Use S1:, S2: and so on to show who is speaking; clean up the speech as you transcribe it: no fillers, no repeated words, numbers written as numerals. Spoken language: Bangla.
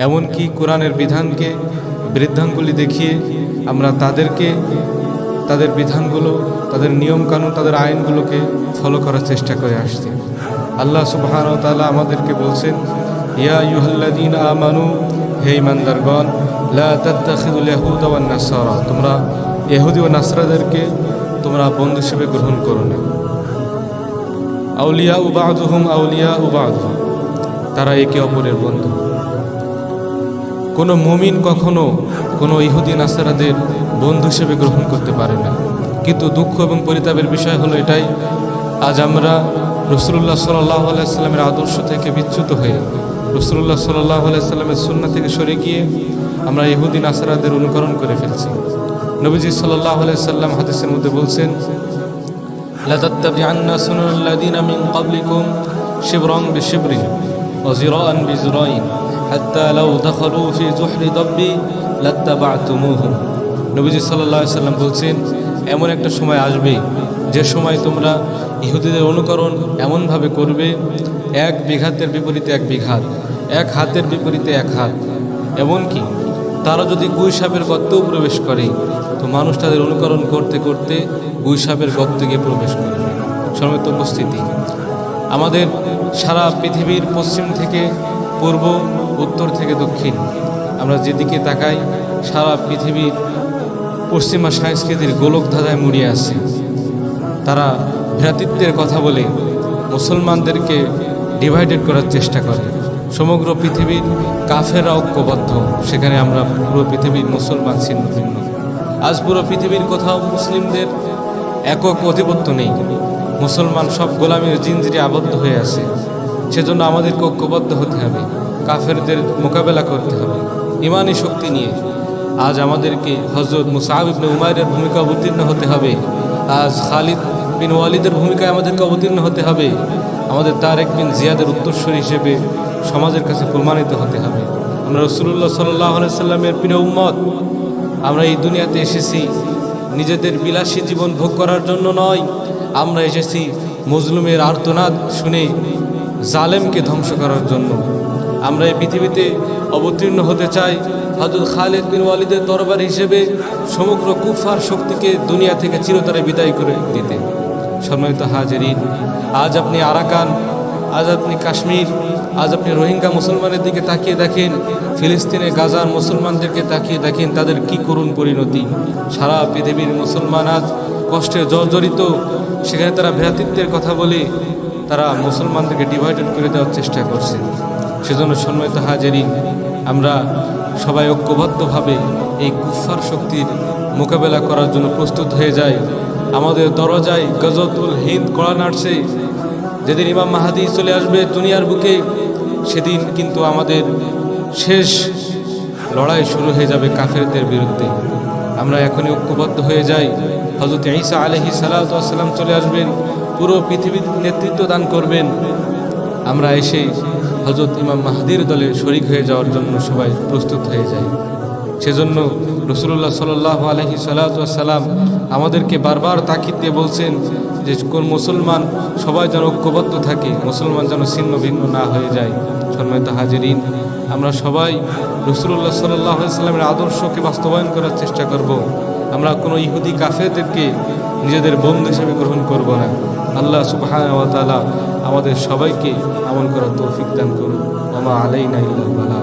S1: এমনকি কোরআনের বিধানকে বৃদ্ধাঙ্গুলি দেখিয়ে আমরা তাদের বিধানগুলো, তাদের নিয়মকানুন, তাদের আইনগুলোকে ফলো করার চেষ্টা করে আসছি। আল্লাহ সুবহানাহু ওয়া তাআলা আমাদেরকে বলছেন, ইয়া আইয়ুহাল্লাযীনা আমানু, হে ঈমানদারগণ, লা তাত্তাখিযুল ইয়াহুদা ওয়ান নাসারা, তোমরা ইহুদি ও নাসরাদেরকে তোমরা বন্ধু হিসেবে গ্রহণ করো না। আউলিয়া বা'দুহুম আউলিয়া বা'দ, তারা একে অপরের বন্ধু। কোনো মুমিন কখনো কোনো ইহুদি নাসারাদের বন্ধু হিসেবে গ্রহণ করতে পারে না। কিন্তু দুঃখ এবং পরিতাপের বিষয় হলো এটাই, আজ আমরা রাসূলুল্লাহ সাল্লাল্লাহু আলাইহি সাল্লামের আদর্শ থেকে বিচ্যুত হয়ে রাসূলুল্লাহ সাল্লাল্লাহু আলাইহি সাল্লামের সুন্নাহ থেকে সরে গিয়ে আমরা ইহুদি নাসারাদের অনুকরণ করে ফেলছি। নবীজি সাল্লাল্লাহু আলাইহি সাল্লাম হাদিসের মধ্যে বলছেন, লা তাত্তাবি'আন্না সুনানাল্লাযীনা মিন ক্বাবলিকুম শিবরান বিশিবরিন ওয়া যিরাআন বিযিরাইন হাত্তা লাউ দাখালু ফি জুহরি দাব্বি লাত্তাবা'তুমুহুম। নবীজি সাল্লাল্লাহু আলাইহি সাল্লাম বলছেন, এমন একটা সময় আসবে যে সময় তোমরা ইহুদিদের অনুকরণ এমনভাবে করবে, এক বিঘাতের বিপরীতে এক বিঘাত, এক হাতের বিপরীতে এক হাত। এমনকি তারা যদি গুইসাপের গর্তেও প্রবেশ করে তো মানুষ তাদের অনুকরণ করতে করতে গুইসাপের গর্তে গিয়ে প্রবেশ করবে। সম্মানিত উপস্থিতি, আমাদের সারা পৃথিবীর পশ্চিম থেকে পূর্ব, উত্তর থেকে দক্ষিণ, আমরা যেদিকে তাকাই সারা পৃথিবীর পশ্চিমা সংস্কৃতির গোলক ধাঁধায় মুড়িয়ে আছে। তারা ভ্রাতৃত্বের কথা বলে মুসলমানদেরকে ডিভাইডেড করার চেষ্টা করে। সমগ্র পৃথিবীর কাফেররা ঐক্যবদ্ধ, সেখানে আমরা পুরো পৃথিবীর মুসলমান ছিন্ন ভিন্ন। আজ পুরো পৃথিবীর কোথাও মুসলিমদের একক আধিপত্য নেই, মুসলমান সব গোলামীর জিনজিরে আবদ্ধ হয়ে আছে। সেজন্য আমাদেরকে ঐক্যবদ্ধ হতে হবে, কাফেরদের মোকাবেলা করতে হবে ইমানি শক্তি নিয়ে। আজ আমাদেরকে হযরত মুসআব ইবনে উমাইরের ভূমিকা অবতীর্ণ হতে হবে, আজ খালিদ বিন ওয়ালিদের ভূমিকায় আমাদেরকে অবতীর্ণ হতে হবে, আমাদের তারেক বিন জিয়াদের উত্তরসূরি হিসেবে সমাজের কাছে প্রমাণিত হতে হবে। আমরা রাসূলুল্লাহ সাল্লাল্লাহু আলাইহি সাল্লামের প্রিয় উম্মত। আমরা এই দুনিয়াতে এসেছি নিজেদের বিলাসী জীবন ভোগ করার জন্য নয়, আমরা এসেছি মজলুমের আর্তনাদ শুনে জালেমকে ধ্বংস করার জন্য। আমরা এই পৃথিবীতে অবতীর্ণ হতে চাই হযরত খালিদ বিন ওয়ালিদের দরবার হিসেবে সমগ্র কুফার শক্তিকে দুনিয়া থেকে চিরতরে বিদায় করে দিতে। সম্মানিত হাজিরিন, আজ আপনি আরাকান, আজ আপনি কাশ্মীর, আজ আপনি রোহিঙ্গা মুসলমানের দিকে তাকিয়ে দেখেন, ফিলিস্তিনে গাজার মুসলমানদেরকে তাকিয়ে দেখেন, তাদের কি করুণ পরিণতি। সারা পৃথিবীর মুসলমান আজ কষ্টে জর্জরিত, সেখানে তারা ভ্রাতৃত্বের কথা বলে তারা মুসলমানদেরকে ডিভাইডেড করে দেওয়ার চেষ্টা করছে। সেজন্য সম্মানিত হাজিরিন, আমরা সবাই ঐক্যবদ্ধভাবে এই কুফার শক্তির মোকাবেলা করার জন্য প্রস্তুত হয়ে যাই। আমাদের দরজায় গজওয়াতুল হিন্দ কড়া নাড়ছে। যেদিন ইমাম মাহদী চলে আসবে দুনিয়ার বুকে, সেদিন কিন্তু আমাদের শেষ লড়াই শুরু হয়ে যাবে কাফেরদের বিরুদ্ধে। আমরা এখনই ঐক্যবদ্ধ হয়ে যাই। হযরত ঈসা আলাইহিস সালাতু ওয়াস সালাম চলে আসবেন, পুরো পৃথিবীর নেতৃত্ব দান করবেন। আমরা এসে হযরত ইমাম মাহদীর দলে শরীক হয়ে যাওয়ার জন্য সবাই প্রস্তুত হয়ে যাই। সেজন্য রাসূলুল্লাহ সাল্লাল্লাহু আলাইহি সাল্লাম আমাদেরকে বারবার তাকিদ দিয়ে বলছেন যে কোন মুসলমান সবাই যেন ঐক্যবদ্ধ থাকে, মুসলমান যেন ছিন্ন ভিন্ন না হয়ে যায়। সম্মানিত হাজিরিন, আমরা সবাই রাসূলুল্লাহ সাল্লাল্লাহু আলাইহি সাল্লামের আদর্শকে বাস্তবায়ন করার চেষ্টা করব। আমরা কোনো ইহুদি কাফেরদেরকে নিজেদের বন্ধু হিসেবে গ্রহণ করব না। আল্লাহ সুবহানাহু ওয়া তাআলা আমাদের সবাইকে আমল করার তৌফিক দান করুন। ওয়া মা আলাইনা ইল্লাল বালাগ।